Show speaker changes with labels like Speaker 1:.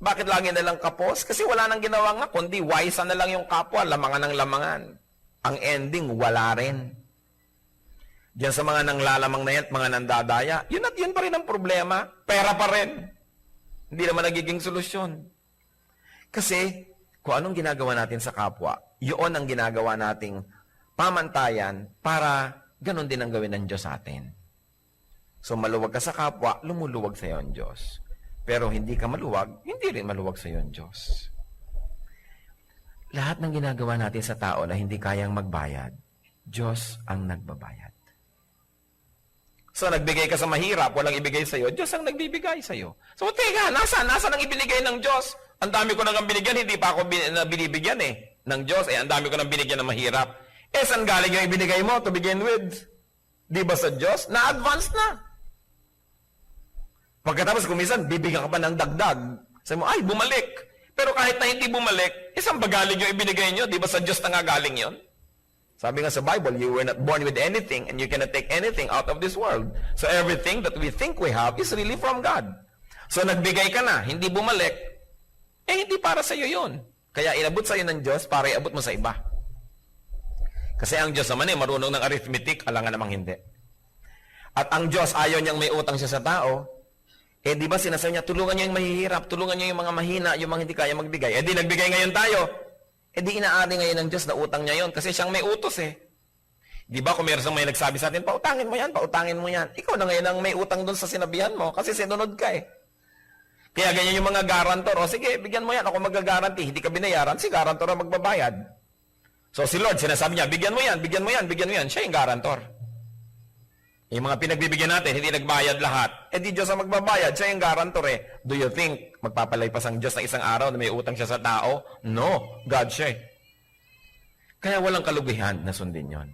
Speaker 1: Bakit lagi nalang kapos? Kasi wala nang ginawa nga, kundi wise na lang yung kapwa, lamangan ng lamangan. Ang ending, wala rin. Diyan sa mga nanglalamang na yan, mga nandadaya, yun at yun pa rin ang problema. Pera pa rin. Hindi naman nagiging solusyon. Kasi, kung anong ginagawa natin sa kapwa, yun ang ginagawa nating pamantayan para ganun din ang gawin ng Diyos sa atin. So, maluwag ka sa kapwa, lumuluwag sa iyo ang Diyos. Pero hindi ka maluwag, hindi rin maluwag sa iyo ang Diyos. Lahat ng ginagawa natin sa tao na hindi kayang magbayad, Diyos ang nagbabayad. So, nagbigay ka sa mahirap, walang ibigay sa iyo, Diyos ang nagbibigay sa iyo. So, teka, nasaan ang ibinigay ng Diyos? Ang dami ko nang binigyan, hindi pa ako binibigyan ng Diyos. Ang dami ko nang binigyan ng mahirap. Saan galing yung ibinigay mo to begin with? Di ba sa Diyos? Na-advance na. Pagkatapos kumisan, bibigyan ka pa ng dagdag. Sabi mo, ay, bumalik. Pero kahit na hindi bumalik, saan ba galing yung ibinigay nyo? Di ba sa Diyos na nga galing yon? Sabi nga sa Bible, you were not born with anything and you cannot take anything out of this world. So everything that we think we have is really from God. So nagbigay ka na, hindi bumalik, hindi para sa iyo yun. Kaya inabot sa iyo ng Diyos para iabot mo sa iba. Kasi ang Diyos naman marunong ng arithmetic, alangan namang hindi. At ang Diyos, ayaw niyang may utang siya sa tao. Di ba sinasabi niya, tulungan niyo yung mahihirap, tulungan niyo yung mga mahina, yung mga hindi kaya magbigay. Di nagbigay ngayon tayo. Di inaari ngayon ng Diyos na utang niya yon kasi siyang may utos Di ba kung meron may nagsabi sa atin, pautangin mo yan, pautangin mo yan. Ikaw na ngayon ang may utang doon sa sinabihan mo kasi sinunod ka Kaya ganyan yung mga garantor. O sige, bigyan mo yan, ako mag-garanti. Hindi ka binayaran, si garantor ang magbabayad. So si Lord, sinasabi niya, bigyan mo yan, bigyan mo yan, bigyan mo yan. Siya yung garantor. Yung mga pinagbibigyan natin, hindi nagbayad lahat. Di Diyos ang magbabayad, siya yung garantor Do you think magpapalaypas ang Diyos na isang araw na may utang siya sa tao? No, God siya Kaya walang kalugihan na sundin yon.